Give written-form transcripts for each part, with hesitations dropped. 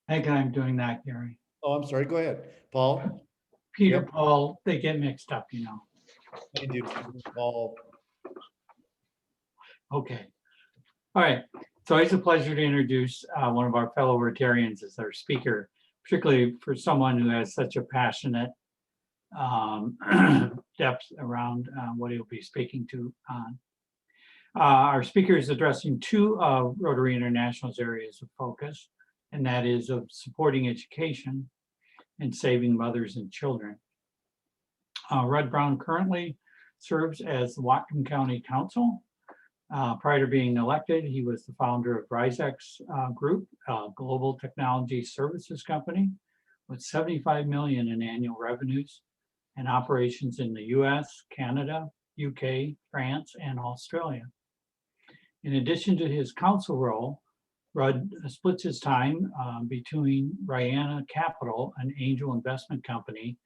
I think I'm doing that, Gary. Oh, I'm sorry. Go ahead, Paul. Peter, Yep. Paul, they get mixed up, you know. I do. Paul. Okay. All right. So it's a pleasure to introduce one of our fellow Rotarians as our speaker, particularly for someone who has such a passionate depth around what he'll be speaking to on. Our speaker is addressing two of Rotary International's areas of focus, and that is of supporting education and saving mothers and children. Rud Browne currently serves as the Whatcom County Council. Prior to being elected, he was the founder of Ryzex Group, a global technology services company with 75 million in annual revenues and operations in the US, Canada, UK, France, and Australia. In addition to his council role, Rud splits his time between Ryanna Capital, an angel investment company,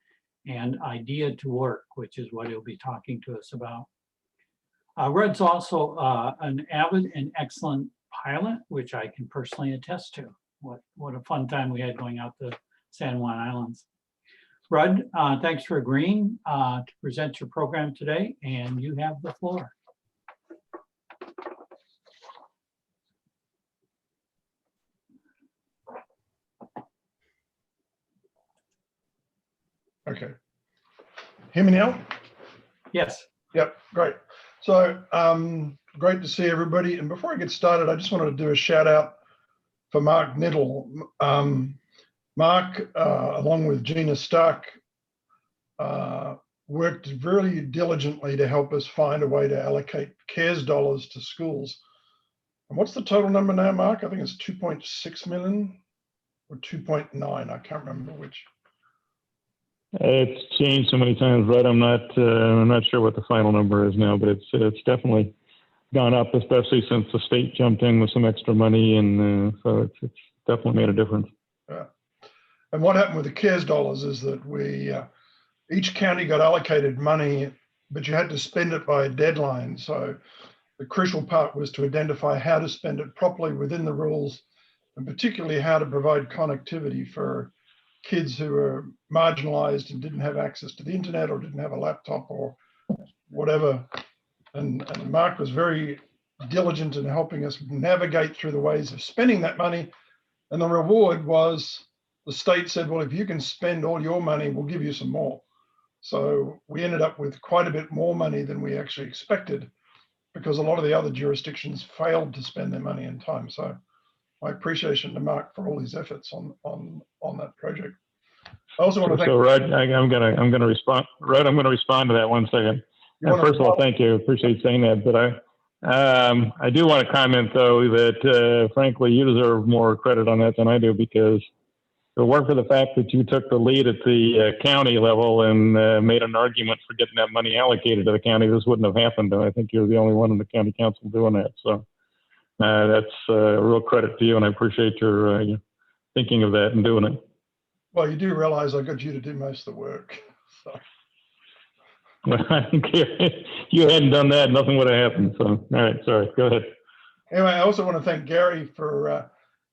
and Idea to Work, which is what he'll be talking to us about. Rud's also an avid and excellent pilot, which I can personally attest to. What a fun time we had going out to San Juan Islands. Rud, thanks for agreeing to present your program today, and you have the floor. Okay. Hear me now? Yes. Yep, great. So great to see everybody. And before I get started, I just wanted to do a shout out for Mark Niddle. Mark, along with Gina Stark, worked very diligently to help us find a way to allocate CARES dollars to schools. And what's the total number now, Mark? I think it's 2.6 million or 2.9. I can't remember which. It's changed so many times, right? I'm not sure what the final number is now, but it's definitely gone up, especially since the state jumped in with some extra money, and so it's definitely made a difference. Yeah. And what happened with the CARES dollars is that we each county got allocated money, but you had to spend it by a deadline. So the crucial part was to identify how to spend it properly within the rules, and particularly how to provide connectivity for kids who were marginalized and didn't have access to the internet or didn't have a laptop or whatever. And Mark was very diligent in helping us navigate through the ways of spending that money. And the reward was the state said, well, if you can spend all your money, we'll give you some more. So we ended up with quite a bit more money than we actually expected, because a lot of the other jurisdictions failed to spend their money in time. So my appreciation to Mark for all his efforts on that project. I also want to thank. So Rud, I'm gonna respond. Rud, I'm gonna respond to that 1 second. First of all, thank you. Appreciate saying that. But I do want to comment though that frankly you deserve more credit on that than I do, because if it weren't for the fact that you took the lead at the county level and made an argument for getting that money allocated to the county, this wouldn't have happened. And I think you're the only one in the county council doing that. So that's a real credit to you, and I appreciate your thinking of that and doing it. Well, you do realize I got you to do most of the work. So. You hadn't done that, nothing would have happened. So, all right, sorry, go ahead. Anyway, I also want to thank Gary for,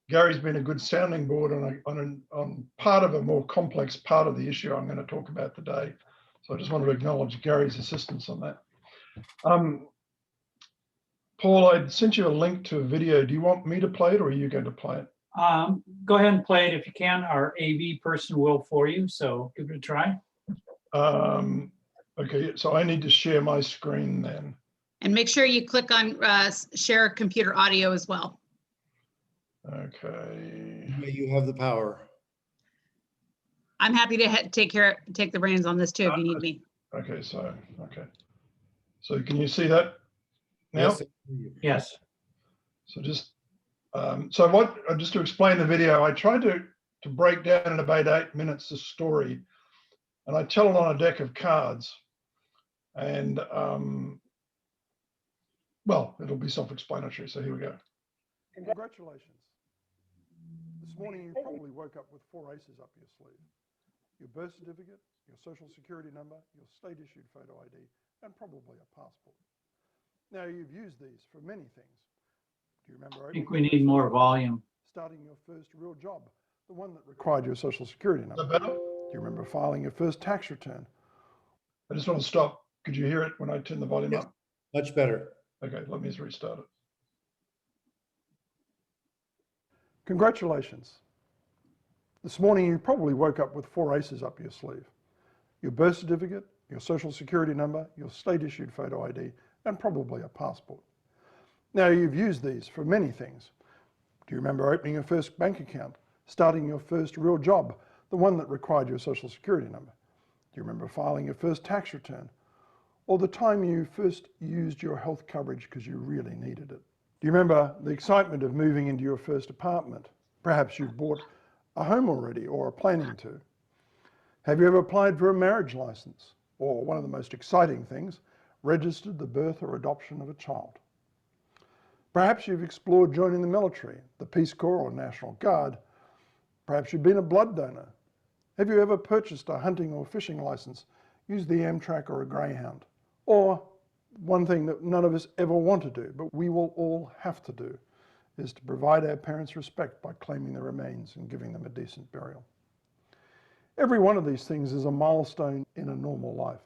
Gary's been a good sounding board on part of a more complex part of the issue I'm going to talk about today. So I just wanted to acknowledge Gary's assistance on that. Paul, I sent you a link to a video. Do you want me to play it or are you going to play it? Go ahead and play it if you can. Our AV person will for you, so give it a try. Okay, so I need to share my screen then. And make sure you click on share computer audio as well. Okay. You have the power. I'm happy to take the reins on this too if you need me. Okay, so can you see that now? Yes. Yes. So just just to explain the video, I tried to break down in about 8 minutes the story, and I tell it on a deck of cards, and well, it'll be self-explanatory. So here we go. Congratulations. This morning you probably woke up with 4 aces up your sleeve: your birth certificate, your social security number, your state-issued photo ID, and probably a passport. Now you've used these for many things. Do you remember? I think we need more volume. Starting your first real job, The one that required your social security Is number. that better? Do you remember filing your first tax return? I just want to stop. Could you hear it when I turn the volume Yes. up? Much better. Okay, let me just restart it. Congratulations. This morning you probably woke up with 4 aces up your sleeve. Your birth certificate, your social security number, your state issued photo ID, and probably a passport. Now you've used these for many things. Do you remember opening your first bank account, starting your first real job, the one that required your social security number? Do you remember filing your first tax return? Or the time you first used your health coverage because you really needed it? Do you remember the excitement of moving into your first apartment? Perhaps you've bought a home already or are planning to. Have you ever applied for a marriage license? Or one of the most exciting things, registered the birth or adoption of a child? Perhaps you've explored joining the military, the Peace Corps or National Guard. Perhaps you've been a blood donor. Have you ever purchased a hunting or fishing license, used the Amtrak or a Greyhound? Or one thing that none of us ever want to do, but we will all have to do, is to provide our parents respect by claiming their remains and giving them a decent burial. Every one of these things is a milestone in a normal life.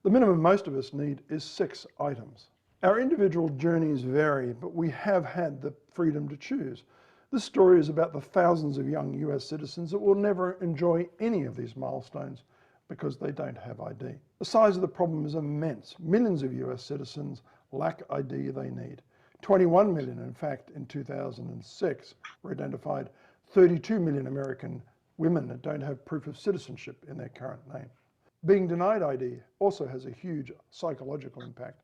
The minimum most of us need is 6 items. Our individual journeys vary, but we have had the freedom to choose. This story is about the thousands of young US citizens that will never enjoy any of these milestones because they don't have ID. The size of the problem is immense. Millions of US citizens lack ID they need. 21 million, in fact, in 2006 were identified. 32 million American women that don't have proof of citizenship in their current name. Being denied ID also has a huge psychological impact.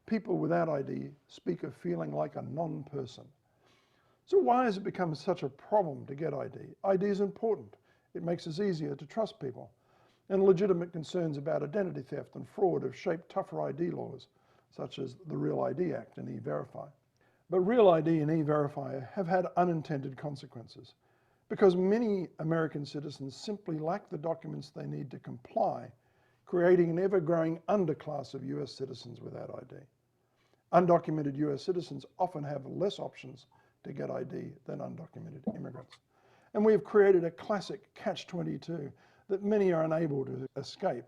People without ID speak of feeling like a non-person. So why has it become such a problem to get ID? ID is important. It makes us easier to trust people. And legitimate concerns about identity theft and fraud have shaped tougher ID laws, such as the Real ID Act and E-Verify. But Real ID and E-Verify have had unintended consequences because many American citizens simply lack the documents they need to comply, creating an ever-growing underclass of US citizens without ID. Undocumented US citizens often have less options to get ID than undocumented immigrants. And we have created a classic catch-22 that many are unable to escape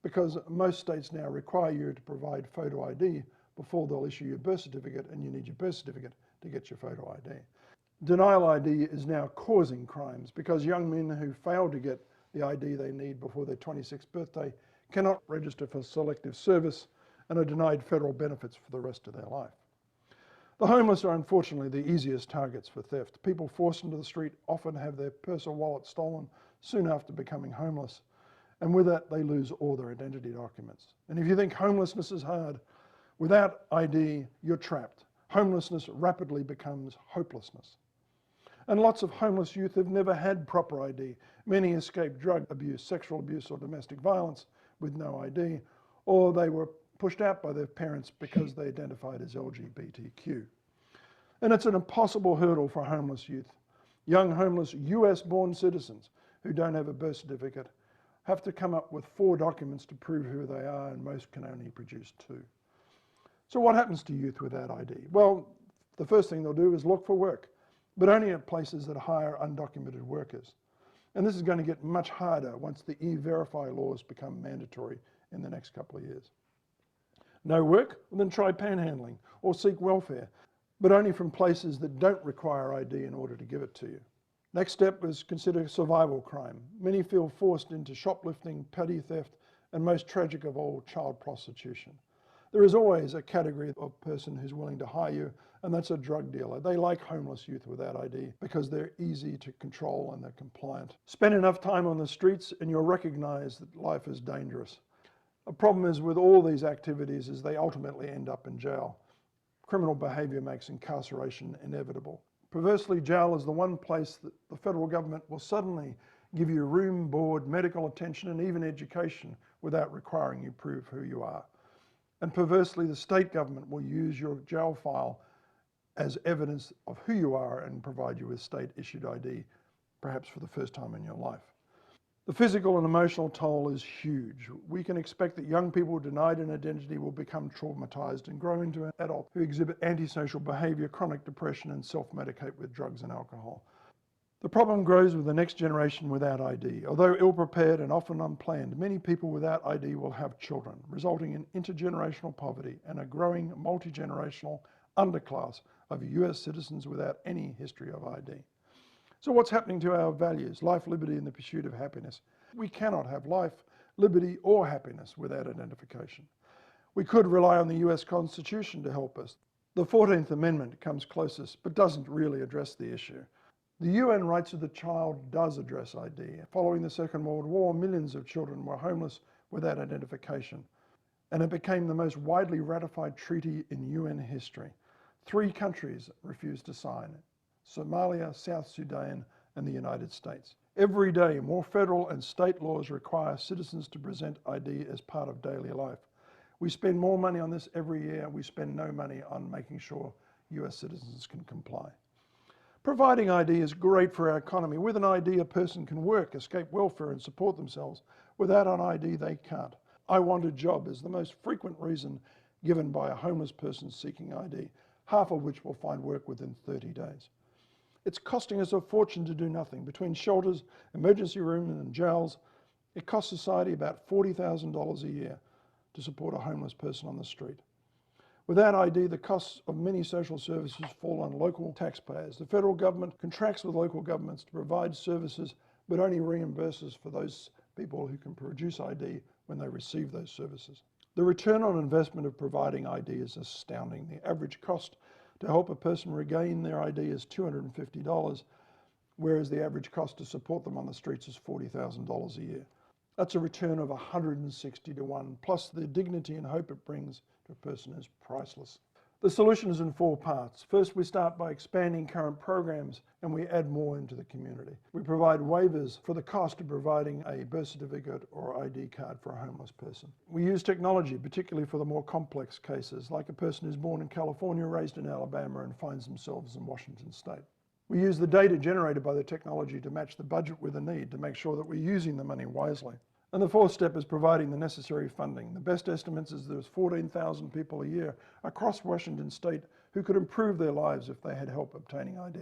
because most states now require you to provide photo ID before they'll issue your birth certificate, and you need your birth certificate to get your photo ID. Denial ID is now causing crimes because young men who fail to get the ID they need before their 26th birthday cannot register for selective service and are denied federal benefits for the rest of their life. The homeless are unfortunately the easiest targets for theft. People forced into the street often have their purse or wallet stolen soon after becoming homeless, and with that they lose all their identity documents. And if you think homelessness is hard, without ID you're trapped. Homelessness rapidly becomes hopelessness. And lots of homeless youth have never had proper ID. Many escaped drug abuse, sexual abuse, or domestic violence with no ID, or they were pushed out by their parents because they identified as LGBTQ. And it's an impossible hurdle for homeless youth. Young homeless US-born citizens who don't have a birth certificate have to come up with 4 documents to prove who they are, and most can only produce 2. So what happens to youth without ID? Well, the first thing they'll do is look for work, but only at places that hire undocumented workers. And this is going to get much harder once the E-Verify laws become mandatory in the next couple of years. No work? Well, then try panhandling or seek welfare, but only from places that don't require ID in order to give it to you. Next step is consider survival crime. Many feel forced into shoplifting, petty theft, and most tragic of all, child prostitution. There is always a category of person who's willing to hire you, and that's a drug dealer. They like homeless youth without ID because they're easy to control and they're compliant. Spend enough time on the streets and you'll recognize that life is dangerous. A problem is with all these activities is they ultimately end up in jail. Criminal behavior makes incarceration inevitable. Perversely, jail is the one place that the federal government will suddenly give you room, board, medical attention, and even education without requiring you prove who you are. And perversely, the state government will use your jail file as evidence of who you are and provide you with state-issued ID, perhaps for the first time in your life. The physical and emotional toll is huge. We can expect that young people denied an identity will become traumatized and grow into an adult who exhibit antisocial behavior, chronic depression, and self-medicate with drugs and alcohol. The problem grows with the next generation without ID. Although ill-prepared and often unplanned, many people without ID will have children, resulting in intergenerational poverty and a growing multi-generational underclass of US citizens without any history of ID. So what's happening to our values, life, liberty, and the pursuit of happiness? We cannot have life, liberty, or happiness without identification. We could rely on the US Constitution to help us. The 14th Amendment comes closest, but doesn't really address the issue. The UN Rights of the Child does address ID. Following the Second World War, millions of children were homeless without identification, and it became the most widely ratified treaty in UN history. 3 countries refused to sign it: Somalia, South Sudan, and the United States. Every day, more federal and state laws require citizens to present ID as part of daily life. We spend more money on this every year. We spend no money on making sure US citizens can comply. Providing ID is great for our economy. With an ID, a person can work, escape welfare, and support themselves. Without an ID, they can't. I want a job is the most frequent reason given by a homeless person seeking ID, half of which will find work within 30 days. It's costing us a fortune to do nothing. Between shelters, emergency rooms, and jails, it costs society about $40,000 a year to support a homeless person on the street. Without ID, the costs of many social services fall on local taxpayers. The federal government contracts with local governments to provide services, but only reimburses for those people who can produce ID when they receive those services. The return on investment of providing ID is astounding. The average cost to help a person regain their ID is $250, whereas the average cost to support them on the streets is $40,000 a year. That's a return of 160 to 1, plus the dignity and hope it brings to a person is priceless. The solution is in 4 parts. First, we start by expanding current programs and we add more into the community. We provide waivers for the cost of providing a birth certificate or ID card for a homeless person. We use technology, particularly for the more complex cases, like a person who's born in California, raised in Alabama, and finds themselves in Washington State. We use the data generated by the technology to match the budget with the need to make sure that we're using the money wisely. And the 4th step is providing the necessary funding. The best estimates is there's 14,000 people a year across Washington State who could improve their lives if they had help obtaining ID.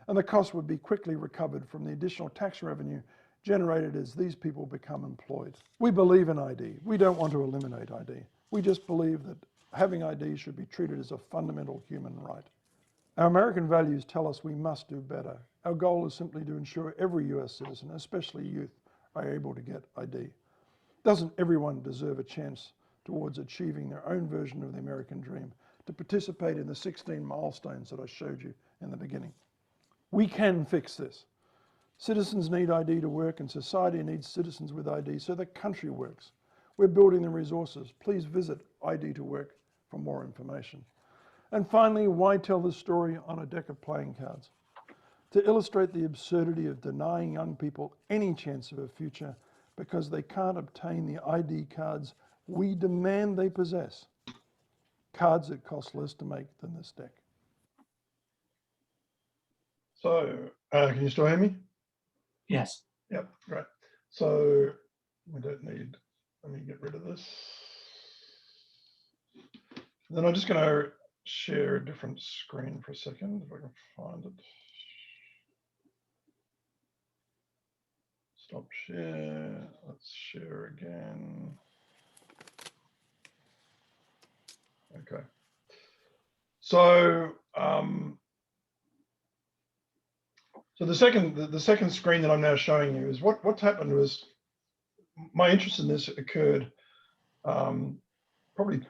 And the cost would be quickly recovered from the additional tax revenue generated as these people become employed. We believe in ID. We don't want to eliminate ID. We just believe that having ID should be treated as a fundamental human right. Our American values tell us we must do better. Our goal is simply to ensure every US citizen, especially youth, are able to get ID. Doesn't everyone deserve a chance towards achieving their own version of the American dream, to participate in the 16 milestones that I showed you in the beginning? We can fix this. Citizens need ID to work, and society needs citizens with ID so the country works. We're building the resources. Please visit ID to Work for more information. And finally, why tell this story on a deck of playing cards? To illustrate the absurdity of denying young people any chance of a future because they can't obtain the ID cards we demand they possess. Cards that cost less to make than this deck. So, can you still hear me? Yes. Yep, great. So we don't need, let me get rid of this. Then I'm just going to share a different screen for a second, if I can find it. Stop share, let's share again. Okay. So, so the second screen that I'm now showing you is what's happened was my interest in this occurred probably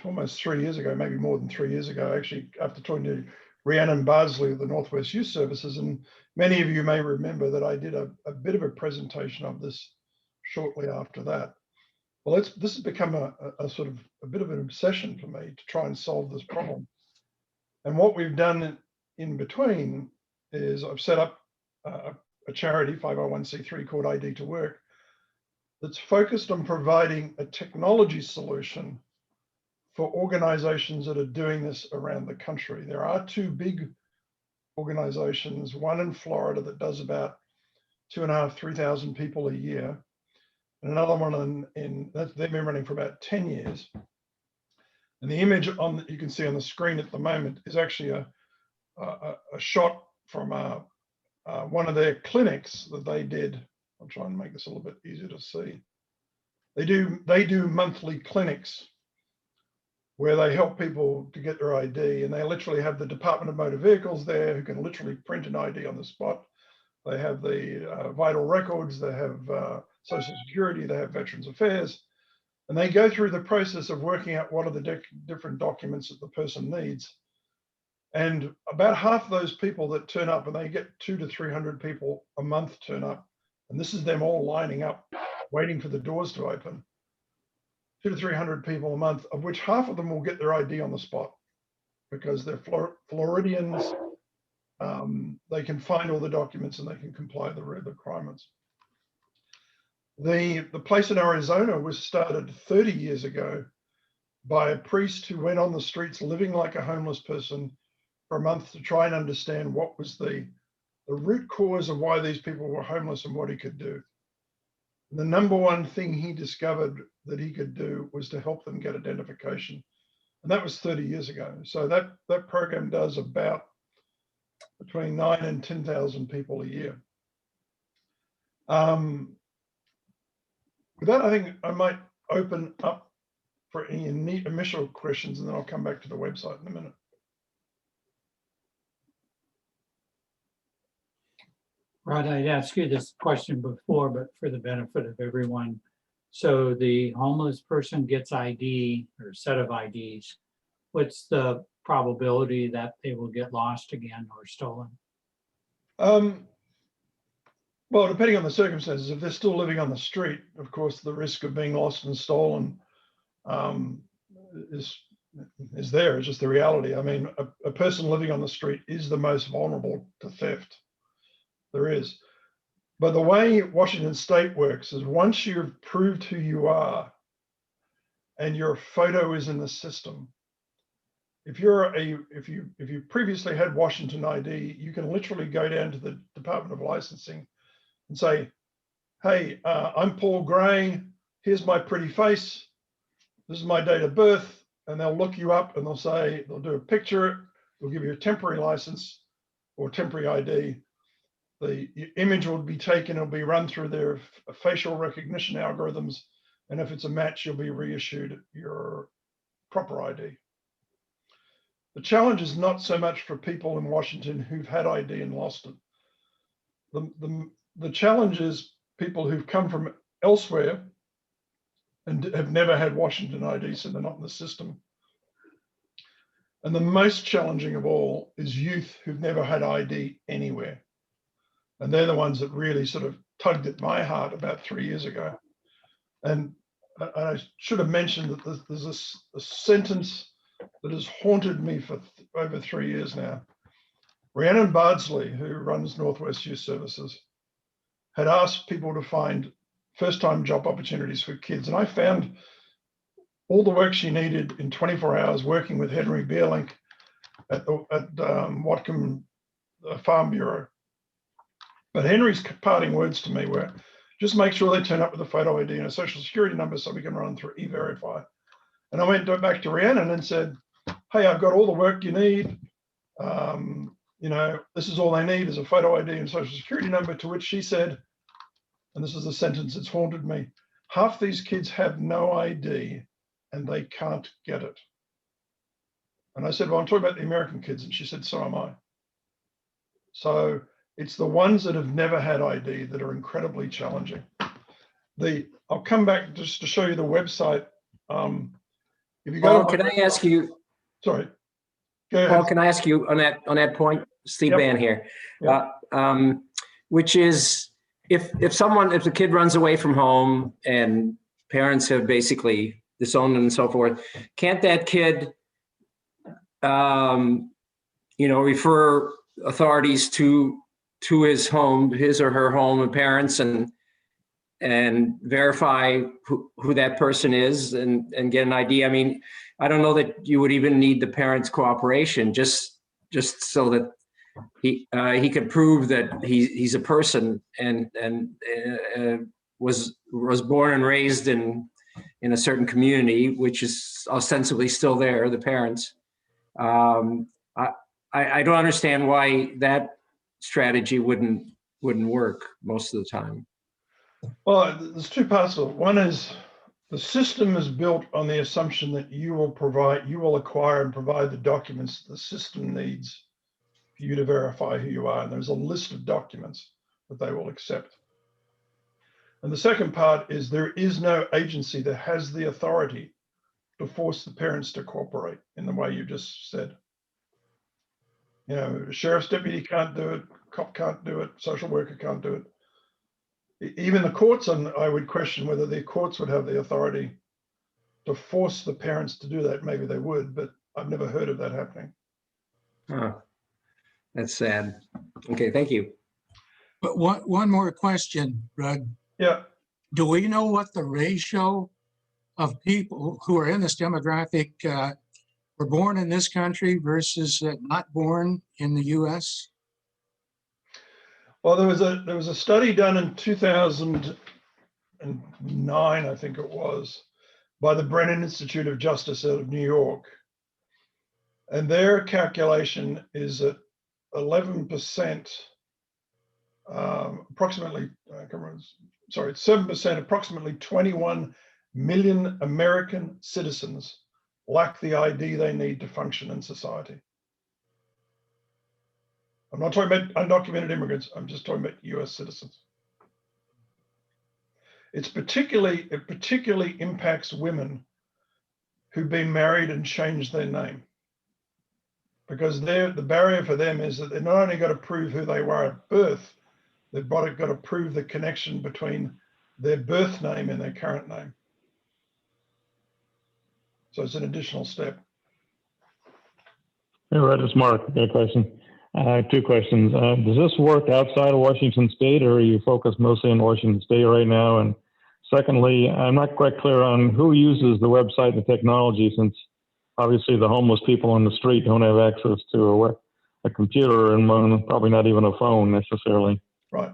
almost 3 years ago, maybe more than 3 years ago, actually, after talking to Rhiannon Barsley of the Northwest Youth Services. And many of you may remember that I did a bit of a presentation of this shortly after that. Well, this has become a sort of a bit of an obsession for me to try and solve this problem. And what we've done in between is I've set up a charity, 501c3, called ID to Work, that's focused on providing a technology solution for organizations that are doing this around the country. There are 2 big organizations, one in Florida that does about 2,500 to 3,000 people a year, and another one they've been running for about 10 years. And the image you can see on the screen at the moment is actually a shot from one of their clinics that they did. I'll try and make this a little bit easier to see. They do monthly clinics where they help people to get their ID, and they literally have the Department of Motor Vehicles there who can literally print an ID on the spot. They have the vital records, they have Social Security, they have Veterans Affairs, and they go through the process of working out what are the different documents that the person needs. And about half of those people that turn up, and they get 200 to 300 people a month turn up, and this is them all lining up, waiting for the doors to open. 200 to 300 people a month, of which half of them will get their ID on the spot because they're Floridians. They can find all the documents and they can comply with the requirements. The place in Arizona was started 30 years ago by a priest who went on the streets living like a homeless person for a month to try and understand what was the root cause of why these people were homeless and what he could do. The number one thing he discovered that he could do was to help them get identification. And that was 30 years ago. So that program does about between 9,000 and 10,000 people a year. With that, I think I might open up for any initial questions, and then I'll come back to the website in a minute. Rod, I'd asked you this question before, but for the benefit of everyone. So the homeless person gets ID or set of IDs. What's the probability that they will get lost again or stolen? Well, depending on the circumstances, if they're still living on the street, of course, the risk of being lost and stolen is there. It's just the reality. I mean, a person living on the street is the most vulnerable to theft there is. But the way Washington State works is once you've proved who you are and your photo is in the system, if you previously had Washington ID, you can literally go down to the Department of Licensing and say, hey, I'm Paul Gray, here's my pretty face, this is my date of birth, and they'll look you up and they'll do a picture, they'll give you a temporary license or temporary ID. The image will be taken, it'll be run through their facial recognition algorithms, and if it's a match, you'll be reissued your proper ID. The challenge is not so much for people in Washington who've had ID and lost it. The challenge is people who've come from elsewhere and have never had Washington ID, so they're not in the system. And the most challenging of all is youth who've never had ID anywhere. And they're the ones that really sort of tugged at my heart about 3 years ago. And I should have mentioned that there's a sentence that has haunted me for over 3 years now. Rhiannon Bardsley, who runs Northwest Youth Services, had asked people to find first-time job opportunities for kids. And I found all the work she needed in 24 hours working with Henry Beerlink at Whatcom Farm Bureau. But Henry's parting words to me were, just make sure they turn up with a photo ID and a social security number so we can run through E-Verify. And I went back to Rhiannon and said, hey, I've got all the work you need. You know, this is all they need is a photo ID and social security number, to which she said, and this is the sentence that's haunted me, half these kids have no ID and they can't get it. And I said, well, I'm talking about the American kids. And she said, so am I. So it's the ones that have never had ID that are incredibly challenging. I'll come back just to show you the website. If you go Paul, can I ask you? Sorry. Go ahead. Paul, can I ask you on that point? Steve Yep. Bann here. Yep. Which is, if the kid runs away from home and parents have basically disowned them and so forth, can't that kid, refer authorities to his home, his or her home and parents, and verify who that person is and get an ID? I mean, I don't know that you would even need the parents' cooperation, just so that he could prove that he's a person and was born and raised in a certain community, which is ostensibly still there, the parents. I don't understand why that strategy wouldn't work most of the time. Well, there's two parts of it. One is the system is built on the assumption that you will acquire and provide the documents the system needs for you to verify who you are. And there's a list of documents that they will accept. And the second part is there is no agency that has the authority to force the parents to cooperate in the way you just said. You know, a sheriff's deputy can't do it, cop can't do it, social worker can't do it. Even the courts, and I would question whether the courts would have the authority to force the parents to do that. Maybe they would, but I've never heard of that happening. Huh. That's sad. Okay, thank you. But one more question, Rud. Yeah. Do we know what the ratio of people who are in this demographic were born in this country versus not born in the U.S.? Well, there was a study done in 2009, I think it was, by the Brennan Institute of Justice out of New York. And their calculation is that 11%, approximately, I can't remember, sorry, 7%, approximately 21 million American citizens lack the ID they need to function in society. I'm not talking about undocumented immigrants. I'm just talking about US citizens. It particularly impacts women who've been married and changed their name, because the barrier for them is that they've not only got to prove who they were at birth, they've got to prove the connection between their birth name and their current name. So it's an additional step. Hey, Rud, it's Mark. I got a question. Two questions. Does this work outside of Washington State, or are you focused mostly in Washington State right now? And secondly, I'm not quite clear on who uses the website and the technology, since obviously the homeless people on the street don't have access to a computer and probably not even a phone necessarily. Right.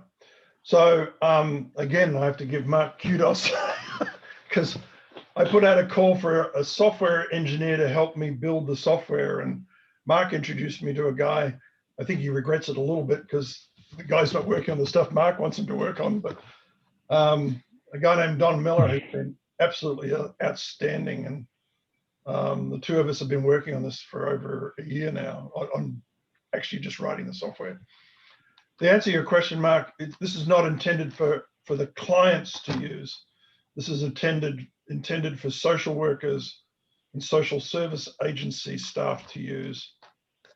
So again, I have to give Mark kudos because I put out a call for a software engineer to help me build the software, and Mark introduced me to a guy. I think he regrets it a little bit because the guy's not working on the stuff Mark wants him to work on, but a guy named Don Miller who's been absolutely outstanding. And the two of us have been working on this for over a year now, on actually just writing the software. To answer your question, Mark, this is not intended for the clients to use. This is intended for social workers and social service agency staff to use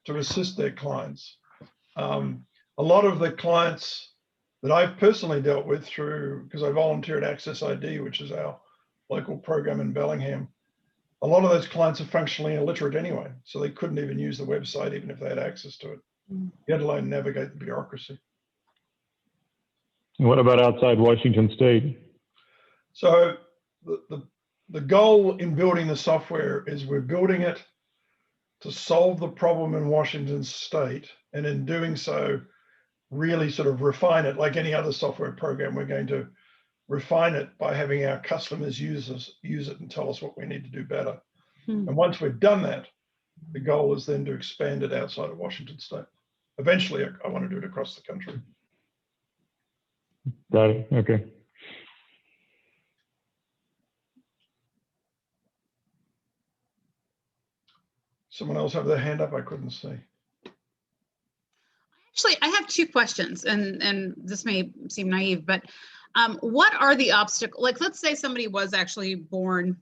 to assist their clients. A lot of the clients that I've personally dealt with through, because I volunteer at Access ID, which is our local program in Bellingham, a lot of those clients are functionally illiterate anyway, so they couldn't even use the website even if they had access to it, let alone navigate the bureaucracy. And what about outside Washington State? So the goal in building the software is we're building it to solve the problem in Washington State, and in doing so, really sort of refine it. Like any other software program, we're going to refine it by having our customers use it and tell us what we need to do better. And once we've done that, the goal is then to expand it outside of Washington State. Eventually, I want to do it across the country. Got it. Okay. Someone else have their hand up? I couldn't see. Actually, I have two questions, and this may seem naive, but what are the obstacles? Like, let's say somebody was actually born,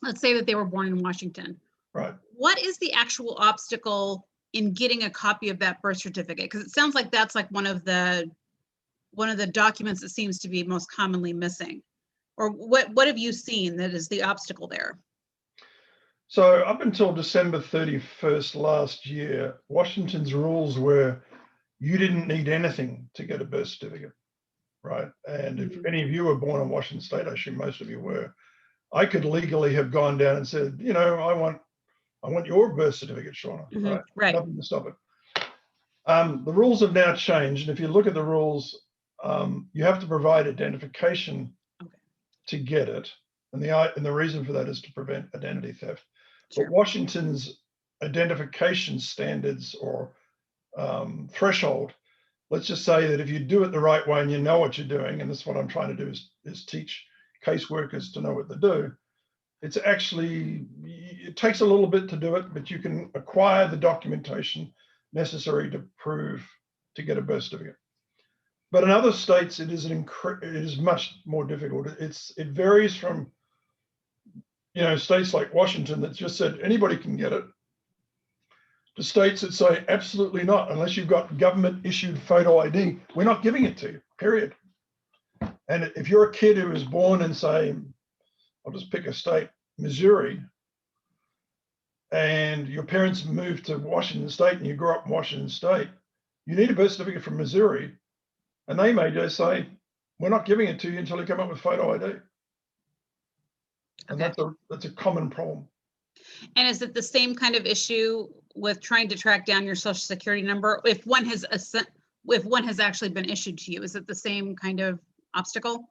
let's say that they were born in Washington. Right. What is the actual obstacle in getting a copy of that birth certificate? Because it sounds like that's like one of the documents that seems to be most commonly missing. Or what have you seen that is the obstacle there? So up until December 31st last year, Washington's rules were you didn't need anything to get a birth certificate, right? And if any of you were born in Washington State, I assume most of you were, I could legally have gone down and said, you know, I want your birth certificate, Shauna, right? Right. Nothing to stop it. The rules have now changed, and if you look at the rules, you have to provide identification to get it, and the reason for that is to prevent identity theft. Sure. But Washington's identification standards or threshold let's just say that if you do it the right way and you know what you're doing, and that's what I'm trying to do is teach caseworkers to know what to do. It's actually, it takes a little bit to do it, but you can acquire the documentation necessary to prove to get a birth certificate. But in other states, it is much more difficult. It varies from, you know, states like Washington that just said anybody can get it, to states that say absolutely not, unless you've got government issued photo ID, we're not giving it to you, period. And if you're a kid who was born in, say, I'll just pick a state, Missouri, and your parents moved to Washington State and you grew up in Washington State, you need a birth certificate from Missouri, and they may just say, we're not giving it to you until you come up with photo ID. And Okay. that's a common problem. And is it the same kind of issue with trying to track down your social security number? If one has actually been issued to you, is it the same kind of obstacle?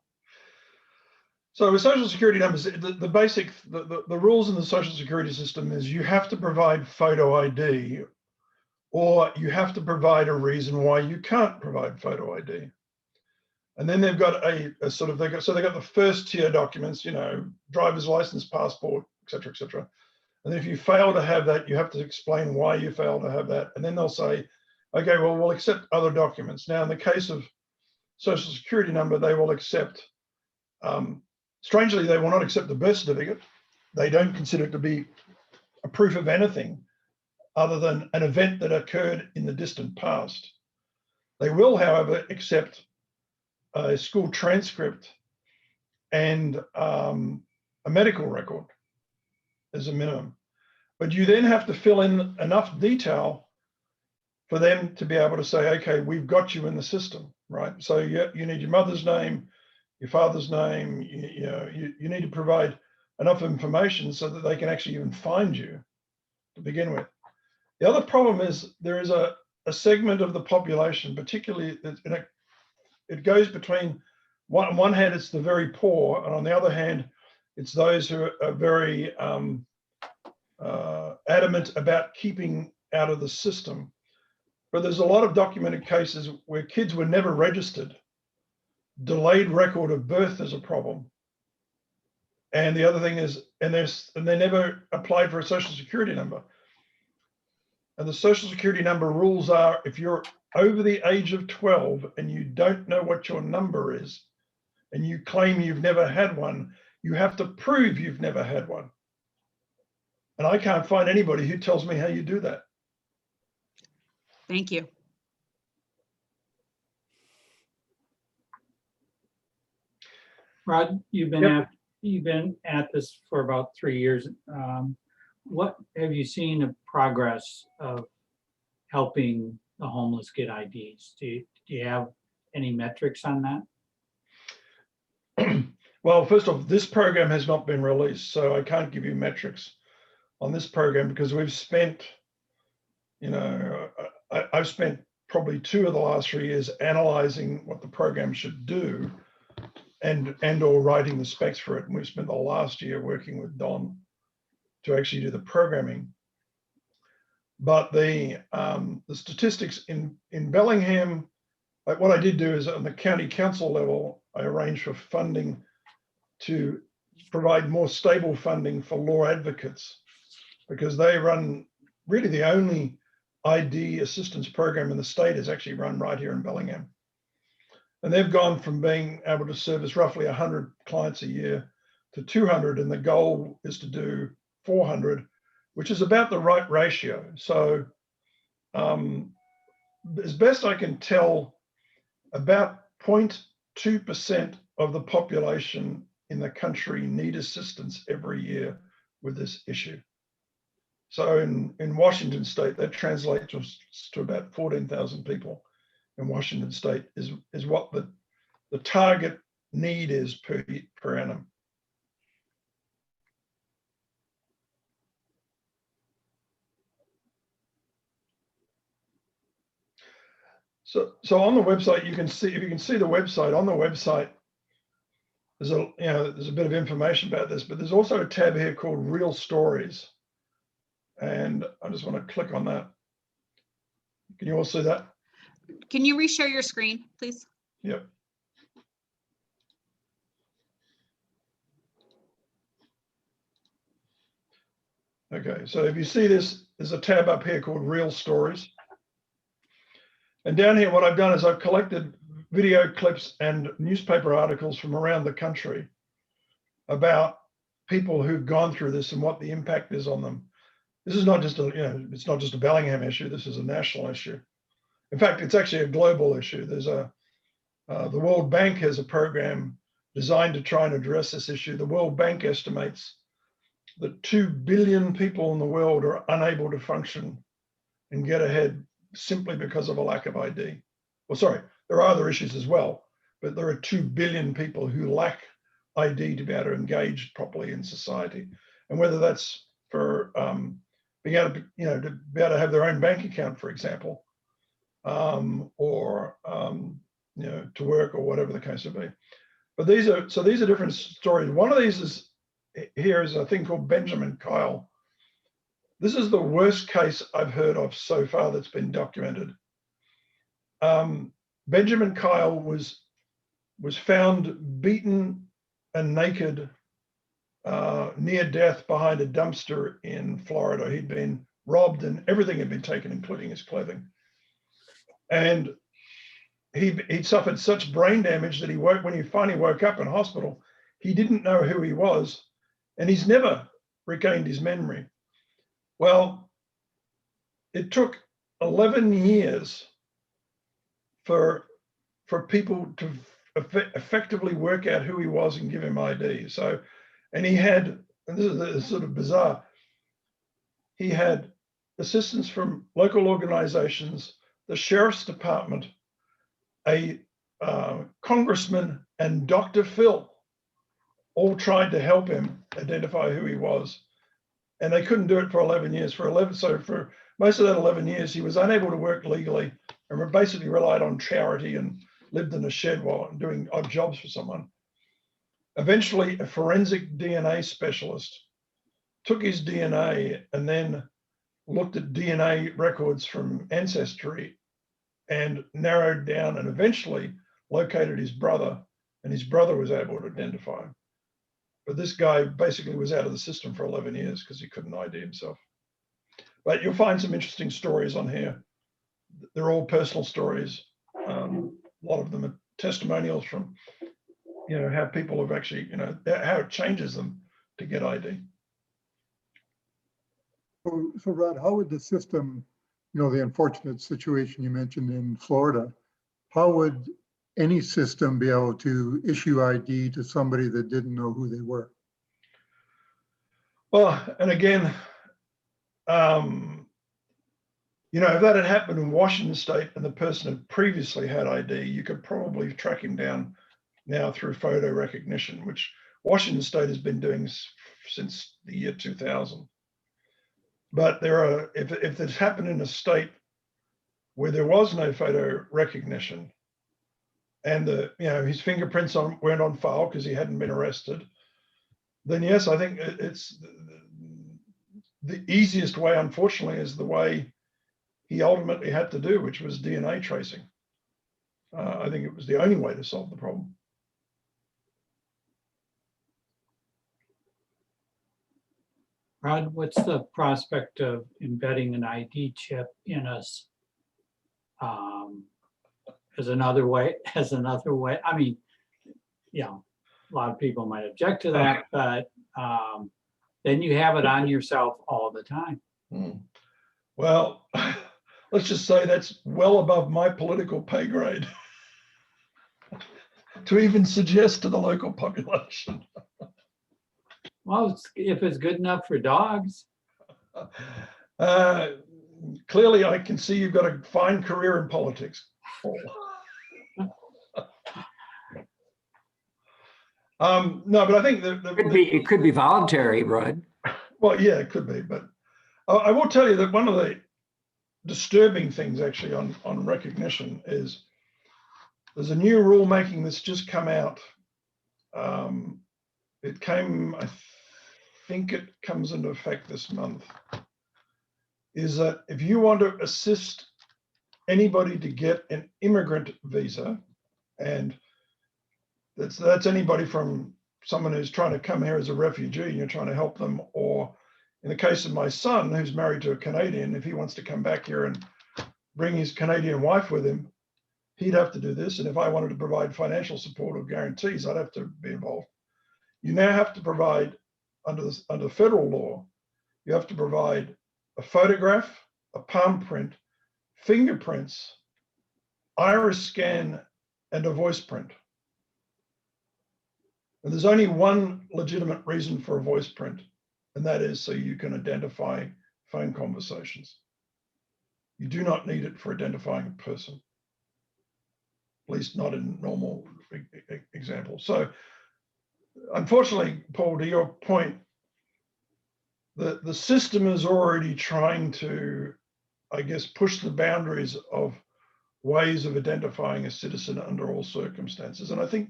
So with social security numbers, the basic, the rules in the social security system is you have to provide photo ID, or you have to provide a reason why you can't provide photo ID. And then they've got a sort of, they got the first tier documents, you know, driver's license, passport, et cetera, et cetera. And if you fail to have that, you have to explain why you fail to have that. And then they'll say, okay, well, we'll accept other documents. Now, in the case of social security number, they will accept, strangely, they will not accept the birth certificate. They don't consider it to be a proof of anything other than an event that occurred in the distant past. They will, however, accept a school transcript and a medical record as a minimum. But you then have to fill in enough detail for them to be able to say, okay, we've got you in the system, right? So you need your mother's name, your father's name, you need to provide enough information so that they can actually even find you to begin with. The other problem is there is a segment of the population, particularly, it goes between, on one hand, it's the very poor, and on the other hand, it's those who are very adamant about keeping out of the system. But there's a lot of documented cases where kids were never registered. Delayed record of birth is a problem. And the other thing is, and they never applied for a social security number. And the social security number rules are, if you're over the age of 12 and you don't know what your number is, and you claim you've never had one, you have to prove you've never had one. And I can't find anybody who tells me how you do that. Thank you. Rod, you've been at this for about 3 years. What have you seen of progress of helping the homeless get IDs? Do you have any metrics on that? Well, first off, this program has not been released, so I can't give you metrics on this program because we've spent, I've spent probably 2 of the last 3 years analyzing what the program should do and or writing the specs for it. And we've spent the last year working with Don to actually do the programming. But the statistics in Bellingham, like what I did do is on the county council level, I arranged for funding to provide more stable funding for law advocates, because they run, really the only ID assistance program in the state is actually run right here in Bellingham. And they've gone from being able to service roughly 100 clients a year to 200, and the goal is to do 400, which is about the right ratio. So as best I can tell, about 0.2% of the population in the country need assistance every year with this issue. So in Washington State, that translates to about 14,000 people in Washington State is what the target need is per annum. So on the website, you can see, if you can see the website, on the website, there's a bit of information about this, but there's also a tab here called Real Stories. And I just want to click on that. Can you all see that? Can you reshare your screen, please? Yep. Okay, so if you see this, there's a tab up here called Real Stories. And down here, what I've done is I've collected video clips and newspaper articles from around the country about people who've gone through this and what the impact is on them. This is not just a, it's not just a Bellingham issue. This is a national issue. In fact, it's actually a global issue. There's the World Bank has a program designed to try and address this issue. The World Bank estimates that 2 billion people in the world are unable to function and get ahead simply because of a lack of ID. Well, sorry, there are other issues as well, but there are 2 billion people who lack ID to be able to engage properly in society. And whether that's for being able to, to be able to have their own bank account, for example, or to work or whatever the case may be. But these are different stories. One of these is here is a thing called Benjamin Kyle. This is the worst case I've heard of so far that's been documented. Benjamin Kyle was found beaten and naked near death behind a dumpster in Florida. He'd been robbed and everything had been taken, including his clothing. And he'd suffered such brain damage that when he finally woke up in hospital, he didn't know who he was, and he's never regained his memory. Well, it took 11 years for people to effectively work out who he was and give him ID. So, and he had, and this is sort of bizarre, he had assistance from local organizations, the sheriff's department, a congressman, and Dr. Phil all tried to help him identify who he was. And they couldn't do it for 11 years. So for most of that 11 years, he was unable to work legally and basically relied on charity and lived in a shed while doing odd jobs for someone. Eventually, a forensic DNA specialist took his DNA and then looked at DNA records from Ancestry and narrowed down and eventually located his brother, and his brother was able to identify him. But this guy basically was out of the system for 11 years because he couldn't ID himself. But you'll find some interesting stories on here. They're all personal stories. A lot of them are testimonials from, how people have actually, how it changes them to get ID. So Rod, how would the system, the unfortunate situation you mentioned in Florida, how would any system be able to issue ID to somebody that didn't know who they were? Well, and again, if that had happened in Washington State and the person had previously had ID, you could probably track him down now through photo recognition, which Washington State has been doing since the year 2000. But if it's happened in a state where there was no photo recognition and his fingerprints weren't on file because he hadn't been arrested, then yes, I think it's the easiest way, unfortunately, is the way he ultimately had to do, which was DNA tracing. I think it was the only way to solve the problem. Rod, what's the prospect of embedding an ID chip in us as another way? I mean, a lot of people might object to that, but then you have it on yourself all the time. Well, let's just say that's well above my political pay grade to even suggest to the local population. Well, if it's good enough for dogs. Clearly, I can see you've got a fine career in politics. No, but I think it could be voluntary, Rud. Well, yeah, it could be, but I will tell you that one of the disturbing things actually on recognition is there's a new rulemaking that's just come out. It came, I think it comes into effect this month, is that if you want to assist anybody to get an immigrant visa, and that's anybody from someone who's trying to come here as a refugee and you're trying to help them, or in the case of my son, who's married to a Canadian, if he wants to come back here and bring his Canadian wife with him, he'd have to do this. And if I wanted to provide financial support or guarantees, I'd have to be involved. You now have to provide, under federal law, you have to provide a photograph, a palm print, fingerprints, iris scan, and a voice print. And there's only one legitimate reason for a voice print, and that is so you can identify phone conversations. You do not need it for identifying a person, at least not in normal examples. So unfortunately, Paul, to your point, the system is already trying to, I guess, push the boundaries of ways of identifying a citizen under all circumstances. And I think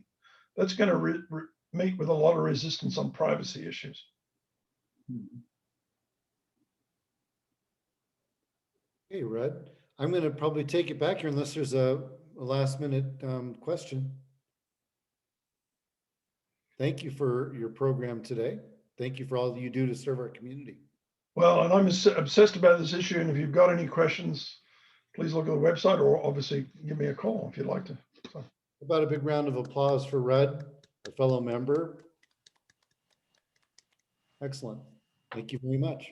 that's going to meet with a lot of resistance on privacy issues. Hey, Rud, I'm going to probably take it back here unless there's a last minute question. Thank you for your program today. Thank you for all that you do to serve our community. Well, and I'm obsessed about this issue. And if you've got any questions, please look at the website, or obviously give me a call if you'd like to. So. About a big round of applause for Rud, a fellow member. Excellent. Thank you very much.